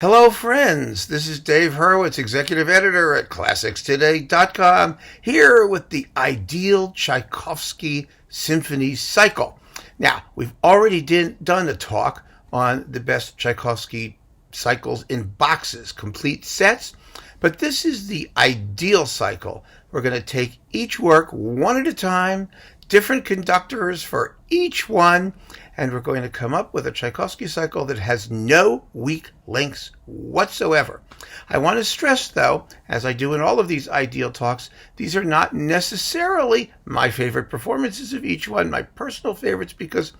Hello, friends. This is Dave Hurwitz, executive editor at ClassicsToday.com, here with the IDEAL Tchaikovsky Symphony cycle. Now, we've already done a talk on the best Tchaikovsky cycles in boxes, complete sets, but this is the IDEAL cycle. We're going to take each work one at a time, different conductors for each one, and we're going to come up with a Tchaikovsky cycle that has no weak links whatsoever. I want to stress, though, as I do in all of these IDEAL talks, these are not necessarily my favorite performances of each one, my personal favorites, because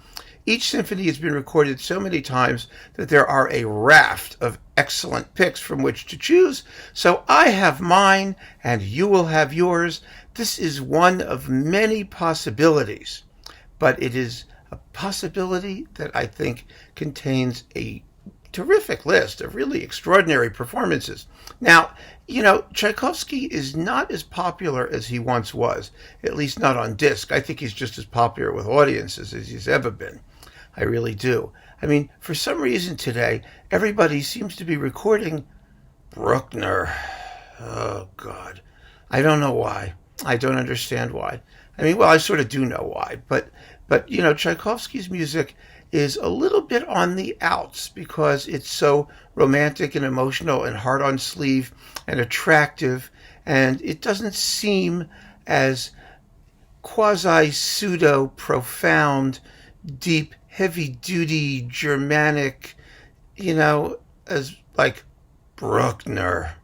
each symphony has been recorded so many times that there are a raft of excellent picks from which to choose. So I have mine, and you will have yours. This is one of many possibilities, but it is a possibility that I think contains a terrific list of really extraordinary performances. Now, Tchaikovsky is not as popular as he once was, at least not on disc. I think he's just as popular with audiences as he's ever been. I really do. I mean, for some reason today, everybody seems to be recording Bruckner. Oh, God. I don't know why. I don't understand why. I mean, well, I sort of do know why, but Tchaikovsky's music is a little bit on the outs because it's so romantic and emotional and hard on sleeve and attractive, and it doesn't seem as quasi-pseudo profound, deep, heavy-duty, Germanic, as like Bruckner.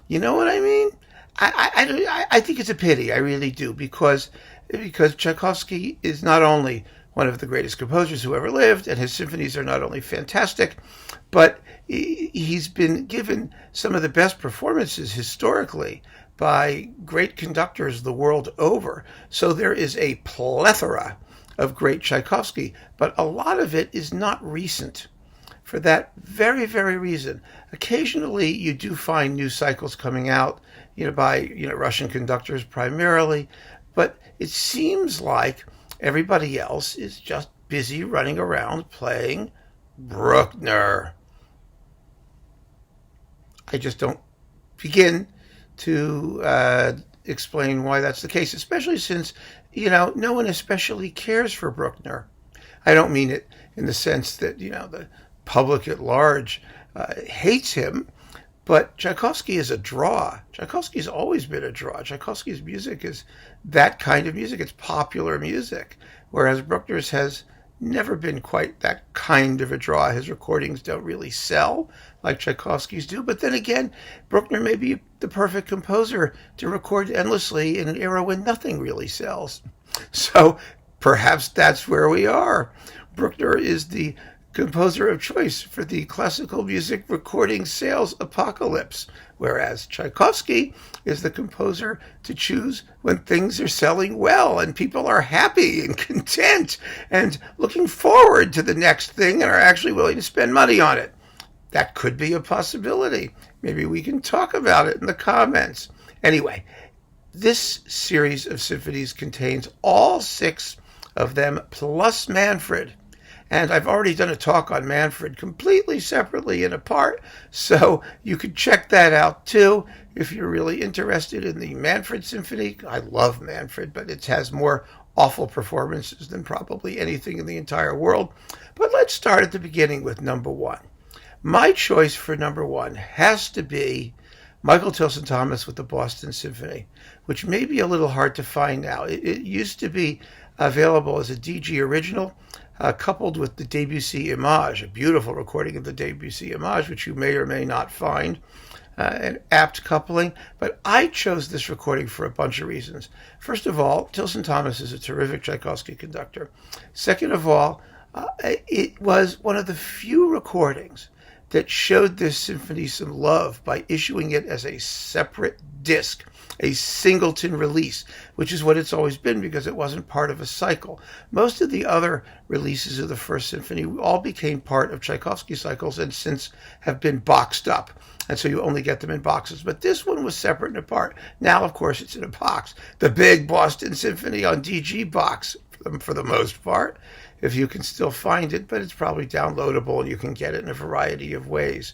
You know what I mean? I think it's a pity. I really do, because Tchaikovsky is not only one of the greatest composers who ever lived, and his symphonies are not only fantastic, but he's been given some of the best performances historically by great conductors the world over. So there is a plethora of great Tchaikovsky, but a lot of it is not recent. For that very, very reason, occasionally you do find new cycles coming out, by Russian conductors primarily, but it seems like everybody else is just busy running around playing Bruckner. I just don't begin to explain why that's the case, especially since, no one especially cares for Bruckner. I don't mean it in the sense that, the public at large hates him, but Tchaikovsky is a draw. Tchaikovsky's always been a draw. Tchaikovsky's music is that kind of music. It's popular music, whereas Bruckner's has never been quite that kind of a draw. His recordings don't really sell like Tchaikovsky's do. But then again, Bruckner may be the perfect composer to record endlessly in an era when nothing really sells. So perhaps that's where we are. Bruckner is the composer of choice for the classical music recording sales apocalypse, whereas Tchaikovsky is the composer to choose when things are selling well and people are happy and content and looking forward to the next thing and are actually willing to spend money on it. That could be a possibility. Maybe we can talk about it in the comments. Anyway, this series of symphonies contains all 6 of them plus Manfred. And I've already done a talk on Manfred completely separately and apart, so you can check that out too if you're really interested in the Manfred Symphony. I love Manfred, but it has more awful performances than probably anything in the entire world. But let's start at the beginning with number 1. My choice for number 1 has to be Michael Tilson Thomas with the Boston Symphony, which may be a little hard to find now. It used to be available as a DG original, coupled with the Debussy Image, a beautiful recording of the Debussy Image, which you may or may not find, an apt coupling. But I chose this recording for a bunch of reasons. First of all, Tilson Thomas is a terrific Tchaikovsky conductor. Second of all, it was one of the few recordings that showed this symphony some love by issuing it as a separate disc, a singleton release, which is what it's always been because it wasn't part of a cycle. Most of the other releases of the First Symphony all became part of Tchaikovsky cycles and since have been boxed up. And so you only get them in boxes. But this one was separate and apart. Now, of course, it's in a box. The big Boston Symphony on DG box for the most part, if you can still find it, but it's probably downloadable and you can get it in a variety of ways.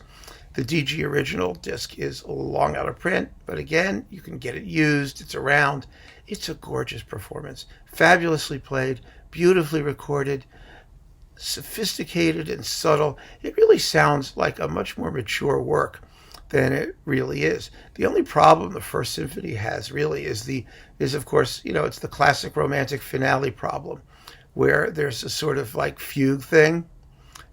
The DG original disc is long out of print, but again, you can get it used. It's around. It's a gorgeous performance. Fabulously played, beautifully recorded, sophisticated and subtle. It really sounds like a much more mature work than it really is. The only problem the First Symphony has really is of course, it's the classic romantic finale problem, where there's a sort of like fugue thing,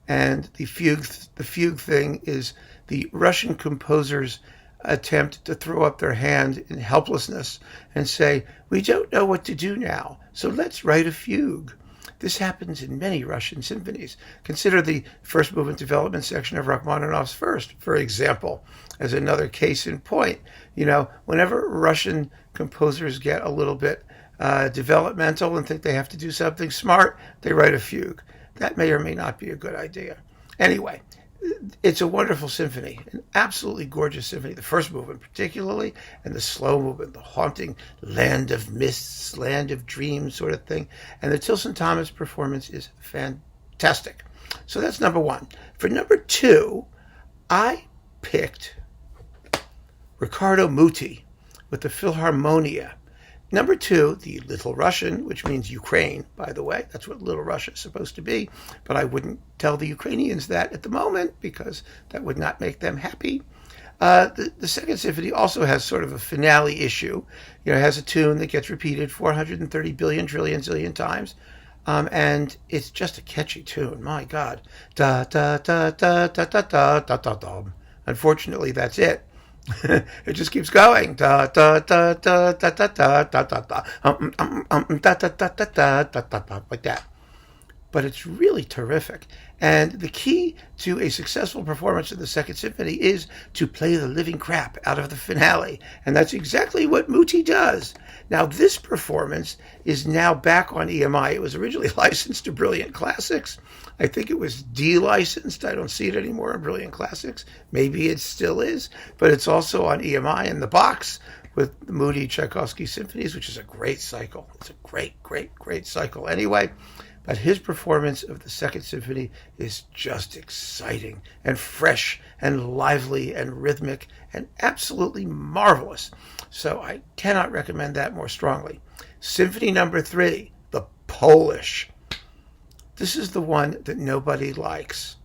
and the fugue thing is the Russian composer's attempt to throw up their hand in helplessness and say, we don't know what to do now, so let's write a fugue. This happens in many Russian symphonies. Consider the first movement development section of Rachmaninoff's First, for example, as another case in point. Whenever Russian composers get a little bit developmental and think they have to do something smart, they write a fugue. That may or may not be a good idea. Anyway, it's a wonderful symphony, an absolutely gorgeous symphony. The first movement particularly, and the slow movement, the haunting land of mists, land of dreams sort of thing. And the Tilson Thomas performance is fantastic. So that's number one. For number two, I picked Riccardo Muti with the Philharmonia. Number two, the Little Russian, which means Ukraine, by the way. That's what Little Russia is supposed to be. But I wouldn't tell the Ukrainians that at the moment, because that would not make them happy. The Second Symphony also has sort of a finale issue. It has a tune that gets repeated 430 billion trillion zillion times. And it's just a catchy tune. My God. Da da da da da da da da da da. Unfortunately, that's it. It just keeps going. Da da da da da da da da da da da da da da da like that. But it's really terrific. And the key to a successful performance of the Second Symphony is to play the living crap out of the finale. And that's exactly what Muti does. Now, this performance is now back on EMI. It was originally licensed to Brilliant Classics. I think it was de-licensed. I don't see it anymore in Brilliant Classics. Maybe it still is. But it's also on EMI in the box with the Muti Tchaikovsky Symphonies, which is a great cycle. It's a great, great, great cycle. Anyway, but his performance of the Second Symphony is just exciting and fresh and lively and rhythmic and absolutely marvelous. So I cannot recommend that more strongly. Symphony number 3, the Polish. This is the one that nobody likes.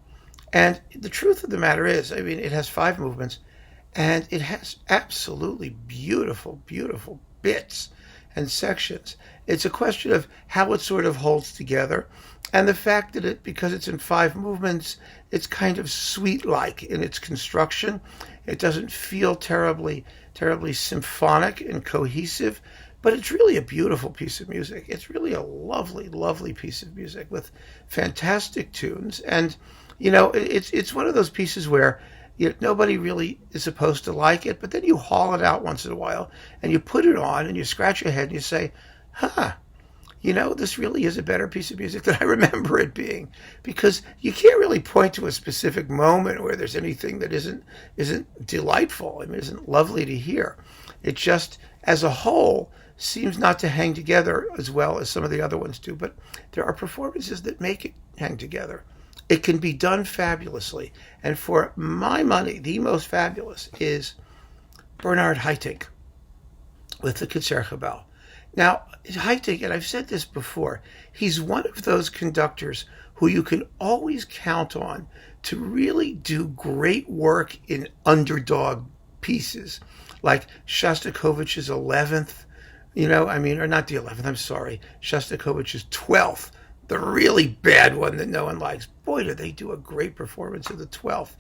And the truth of the matter is, it has 5 movements, and it has absolutely beautiful, beautiful bits and sections. It's a question of how it sort of holds together, and the fact that because it's in 5 movements, it's kind of suite-like in its construction. It doesn't feel terribly symphonic and cohesive, but it's really a beautiful piece of music. It's really a lovely, lovely piece of music with fantastic tunes. And, it's one of those pieces where nobody really is supposed to like it, but then you haul it out once in a while, and you put it on, and you scratch your head, and you say, this really is a better piece of music than I remember it being. Because you can't really point to a specific moment where there's anything that isn't delightful, isn't lovely to hear. It just, as a whole, seems not to hang together as well as some of the other ones do. But there are performances that make it hang together. It can be done fabulously. And for my money, the most fabulous is Bernard Haitink with the Concertgebouw. Now, Haitink, and I've said this before, he's one of those conductors who you can always count on to really do great work in underdog pieces, like Shostakovich's 11th, or not the 11th, I'm sorry, Shostakovich's 12th, the really bad one that no one likes. Boy, do they do a great performance of the 12th.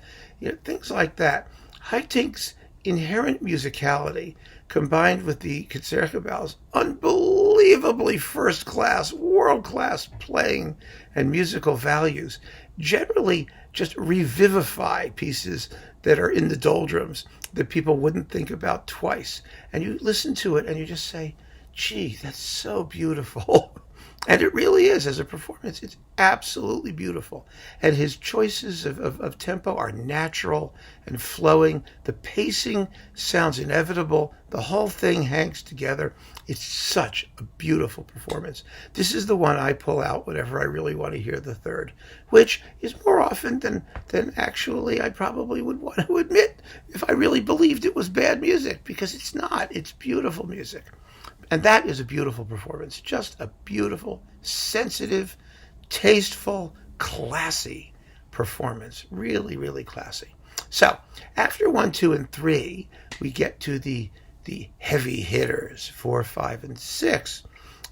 Things like that. Haitink's inherent musicality combined with the Concertgebouw's unbelievably first-class, world-class playing and musical values generally just revivify pieces that are in the doldrums that people wouldn't think about twice. And you listen to it and you just say, gee, that's so beautiful. And it really is, as a performance, it's absolutely beautiful. And his choices of tempo are natural and flowing. The pacing sounds inevitable. The whole thing hangs together. It's such a beautiful performance. This is the one I pull out whenever I really want to hear the third, which is more often than actually I probably would want to admit if I really believed it was bad music, because it's not. It's beautiful music. And that is a beautiful performance. Just a beautiful, sensitive, tasteful, classy performance. Really, really classy. So after 1, 2, and 3, we get to the heavy hitters, 4, 5, and 6.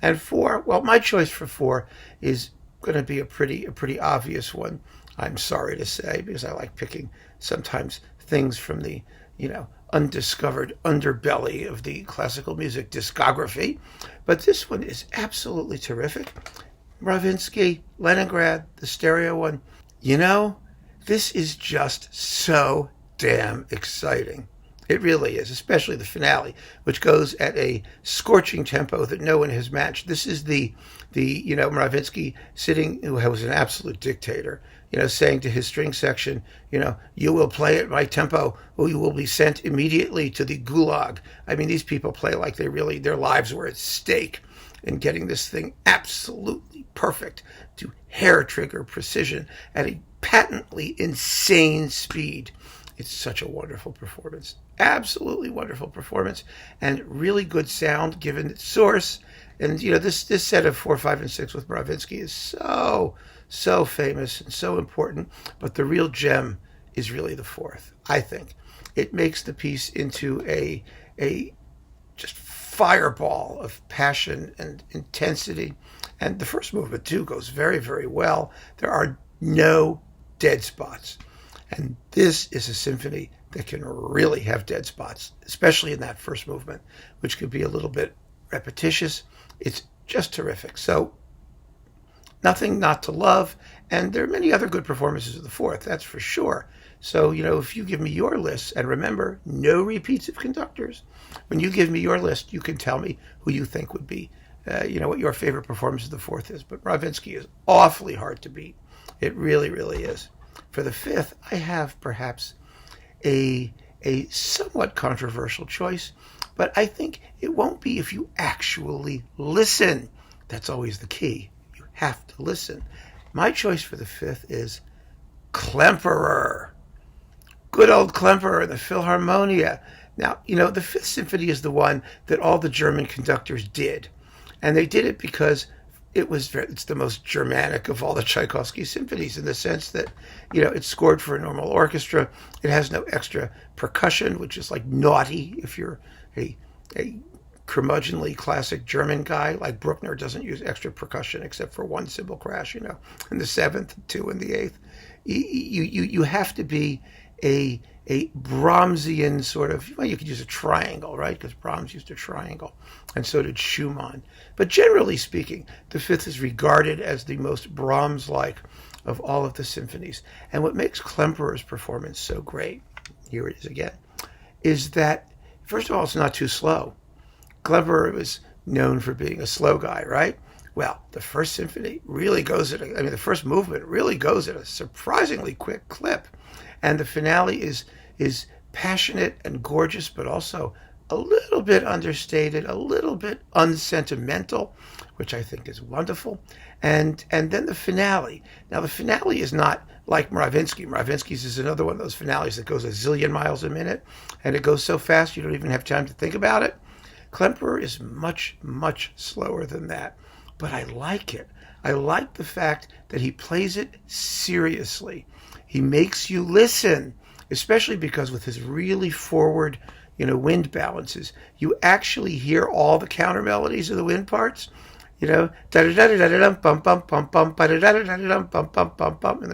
And 4, well, my choice for 4 is going to be a pretty obvious one, I'm sorry to say, because I like picking sometimes things from the, undiscovered underbelly of the classical music discography. But this one is absolutely terrific. Stravinsky, Leningrad, the stereo one. This is just so damn exciting. It really is, especially the finale, which goes at a scorching tempo that no one has matched. This is the Stravinsky sitting, who was an absolute dictator, saying to his string section, you will play at my tempo or you will be sent immediately to the gulag. I mean, these people play like their lives were at stake in getting this thing absolutely perfect to hair trigger precision at a patently insane speed. It's such a wonderful performance. Absolutely wonderful performance, and really good sound given its source. And this set of 4, 5, and 6 with Stravinsky is so famous and so important. But the real gem is really the 4th. I think it makes the piece into a just fireball of passion and intensity. And the first movement too goes very, very well. There are no dead spots. And this is a symphony that can really have dead spots, especially in that first movement, which could be a little bit repetitious. It's just terrific. So nothing not to love. And there are many other good performances of the 4th, that's for sure. So, if you give me your list, and remember, no repeats of conductors. When you give me your list, you can tell me who you think would be, what your favorite performance of the 4th is. But Stravinsky is awfully hard to beat. It really, really is. For the 5th, I have perhaps a somewhat controversial choice, but I think it won't be if you actually listen. That's always the key. You have to listen. My choice for the 5th is Klemperer. Good old Klemperer, the Philharmonia. Now, the 5th Symphony is the one that all the German conductors did. And they did it because it's the most Germanic of all the Tchaikovsky symphonies, in the sense that, it's scored for a normal orchestra. It has no extra percussion, which is like naughty if you're a curmudgeonly classic German guy. Like Bruckner doesn't use extra percussion except for one cymbal crash, in the 7th, 2 in the 8th. You have to be a Brahmsian sort of, you could use a triangle, right? Because Brahms used a triangle, and so did Schumann. But generally speaking, the 5th is regarded as the most Brahms-like of all of the symphonies. And what makes Klemperer's performance so great, here it is again, is that, first of all, it's not too slow. Klemperer was known for being a slow guy, right? Well, the first symphony really goes the first movement really goes at a surprisingly quick clip. And the finale is passionate and gorgeous, but also a little bit understated, a little bit unsentimental, which I think is wonderful. And then the finale. Now, the finale is not like Stravinsky. Stravinsky's is another one of those finales that goes a zillion miles a minute, and it goes so fast you don't even have time to think about it. Klemperer is much, much slower than that. But I like it. I like the fact that he plays it seriously. He makes you listen, especially because with his really forward, wind balances, you actually hear all the counter melodies of the wind parts. In the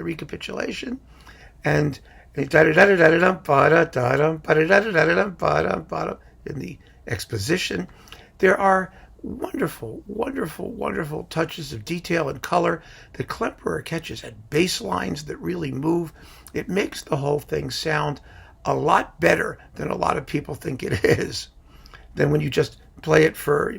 recapitulation, and in the exposition. There are wonderful, wonderful, wonderful touches of detail and color that Klemperer catches at bass lines that really move. It makes the whole thing sound a lot better than a lot of people think it is, than when you just play it for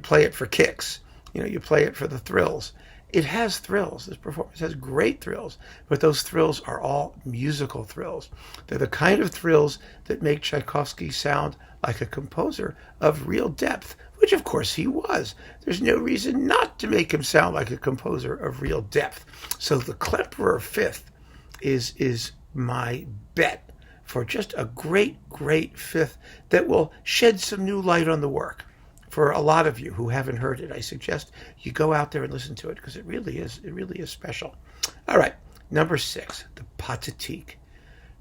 kicks. You play it for the thrills. It has thrills. This performance has great thrills, but those thrills are all musical thrills. They're the kind of thrills that make Tchaikovsky sound like a composer of real depth, which of course he was. There's no reason not to make him sound like a composer of real depth. So the Klemperer Fifth is my bet for just a great, great fifth that will shed some new light on the work. For a lot of you who haven't heard it, I suggest you go out there and listen to it because it really is special. All right, number 6, the Pathetique.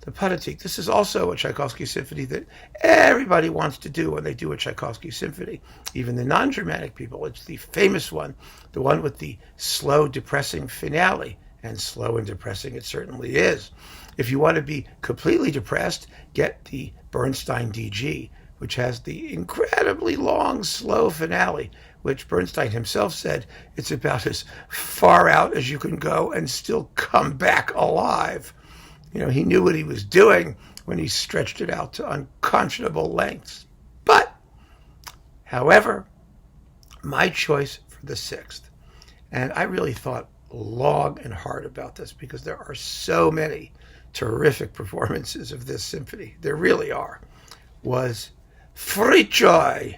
The Pathetique. This is also a Tchaikovsky symphony that everybody wants to do when they do a Tchaikovsky symphony, even the non-Germanic people. It's the famous one, the one with the slow, depressing finale. And slow and depressing it certainly is. If you want to be completely depressed, get the Bernstein DG, which has the incredibly long, slow finale, which Bernstein himself said it's about as far out as you can go and still come back alive. He knew what he was doing when he stretched it out to unconscionable lengths. But, however, my choice for the 6th, and I really thought long and hard about this because there are so many terrific performances of this symphony, there really are, was Fricsay.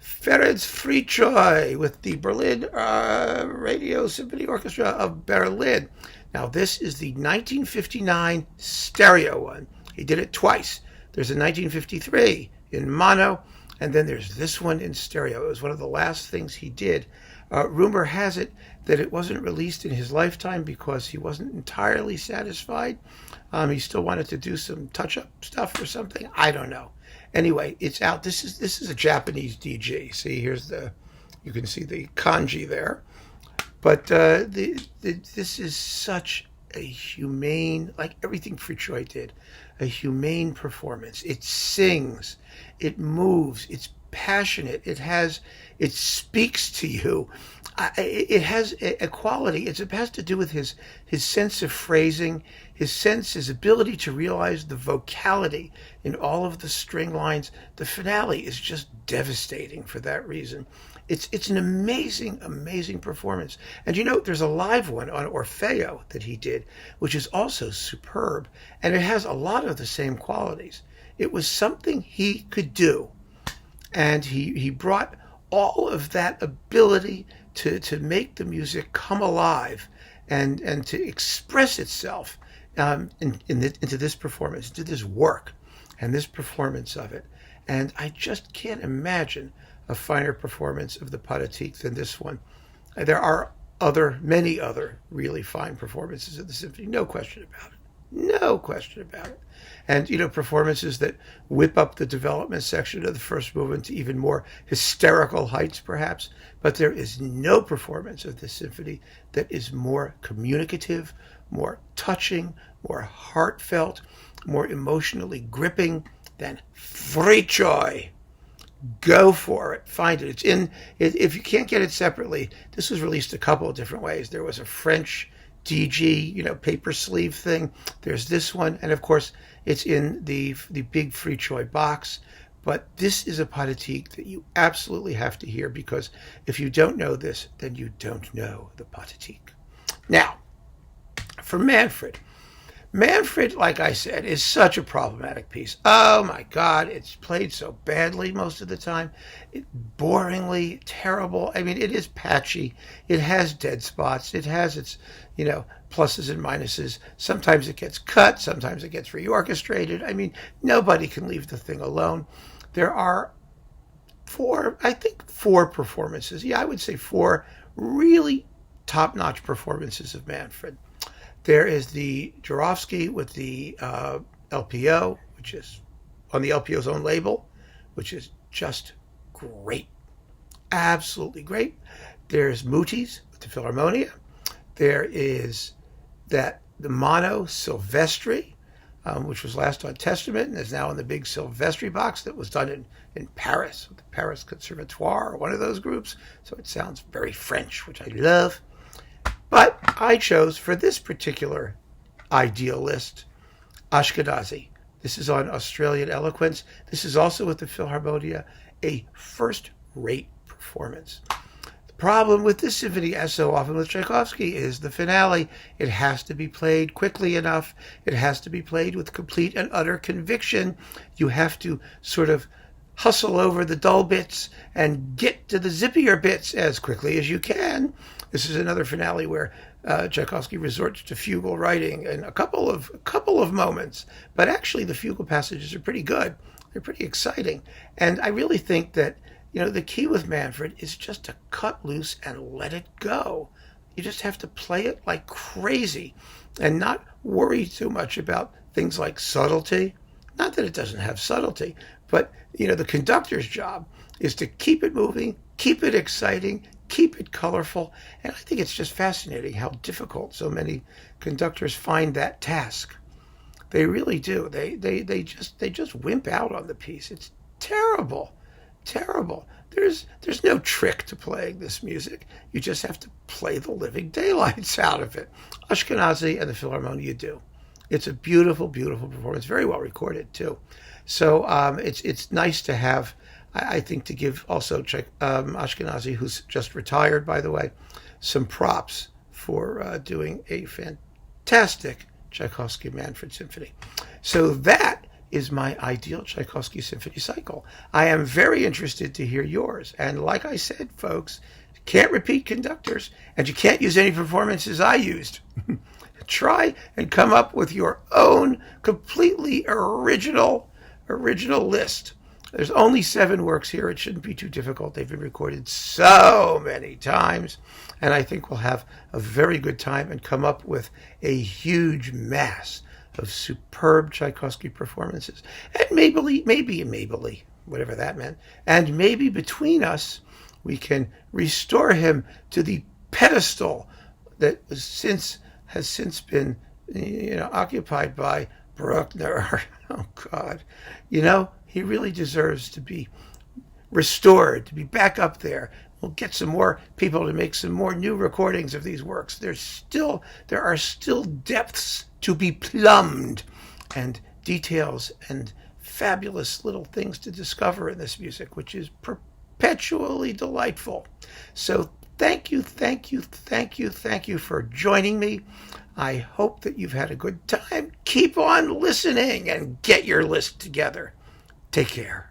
Ferenc Fricsay with the Berlin Radio Symphony Orchestra of Berlin. Now, this is the 1959 stereo one. He did it twice. There's a 1953 in mono, and then there's this one in stereo. It was one of the last things he did. Rumor has it that it wasn't released in his lifetime because he wasn't entirely satisfied. He still wanted to do some touch-up stuff or something. I don't know. Anyway, it's out. This is a Japanese DG. See, you can see the kanji there. But this is such a humane, like everything Fricsay did, a humane performance. It sings, it moves, it's passionate, it speaks to you. It has a quality. It has to do with his sense of phrasing, his ability to realize the vocality in all of the string lines. The finale is just devastating for that reason. It's an amazing, amazing performance. And there's a live one on Orfeo that he did, which is also superb, and it has a lot of the same qualities. It was something he could do, and he brought all of that ability to make the music come alive and to express itself into this performance, into this work and this performance of it. And I just can't imagine a finer performance of the Pathetique than this one. There are many other really fine performances of the symphony, no question about it. No question about it. And, performances that whip up the development section of the first movement to even more hysterical heights, perhaps. But there is no performance of this symphony that is more communicative, more touching, more heartfelt, more emotionally gripping than Fricsay. Go for it. Find it. If you can't get it separately, this was released a couple of different ways. There was a French DG, paper sleeve thing. There's this one, and of course, it's in the big Fricsay box. But this is a Pathetique that you absolutely have to hear, because if you don't know this, then you don't know the Pathetique. Now, for Manfred, like I said, is such a problematic piece. Oh my God, it's played so badly most of the time. Boringly terrible. I mean, it is patchy. It has dead spots. It has its, pluses and minuses. Sometimes it gets cut. Sometimes it gets reorchestrated. I mean, nobody can leave the thing alone. There are four performances. Yeah, I would say 4 really top-notch performances of Manfred. There is the Jarofsky with the LPO, which is on the LPO's own label, which is just great. Absolutely great. There's Muti's with the Philharmonia. There is the mono Silvestri, which was last on Testament and is now in the big Silvestri box that was done in Paris, with the Paris Conservatoire, or one of those groups. So it sounds very French, which I love. But I chose, for this particular ideal list, Ashkenazy. This is on Australian Eloquence. This is also with the Philharmonia, a first-rate performance. The problem with this symphony, as so often with Tchaikovsky, is the finale. It has to be played quickly enough. It has to be played with complete and utter conviction. You have to sort of hustle over the dull bits and get to the zippier bits as quickly as you can. This is another finale where Tchaikovsky resorts to fugal writing in a couple of moments, but actually the fugal passages are pretty good. They're pretty exciting, and I really think that the key with Manfred is just to cut loose and let it go. You just have to play it like crazy, and not worry too much about things like subtlety. Not that it doesn't have subtlety, but the conductor's job is to keep it moving, keep it exciting, keep it colorful. And I think it's just fascinating how difficult so many conductors find that task. They really do. They just wimp out on the piece. It's terrible. Terrible. There's no trick to playing this music. You just have to play the living daylights out of it. Ashkenazy and the Philharmonia do. It's a beautiful, beautiful performance. Very well recorded too. So it's nice to have. I think to give also Ashkenazy, who's just retired, by the way, some props for doing a fantastic Tchaikovsky Manfred Symphony. So that is my ideal Tchaikovsky Symphony cycle. I am very interested to hear yours. And like I said, folks, you can't repeat conductors, and you can't use any performances I used. Try and come up with your own completely original list. There's only 7 works here. It shouldn't be too difficult. They've been recorded so many times, and I think we'll have a very good time and come up with a huge mass of superb Tchaikovsky performances. And maybe, whatever that meant. And maybe between us, we can restore him to the pedestal that has since been, occupied by Bruckner. Oh God, he really deserves to be restored, to be back up there. We'll get some more people to make some more new recordings of these works. There are still depths to be plumbed, and details and fabulous little things to discover in this music, which is perpetually delightful. So thank you for joining me. I hope that you've had a good time. Keep on listening and get your list together. Take care.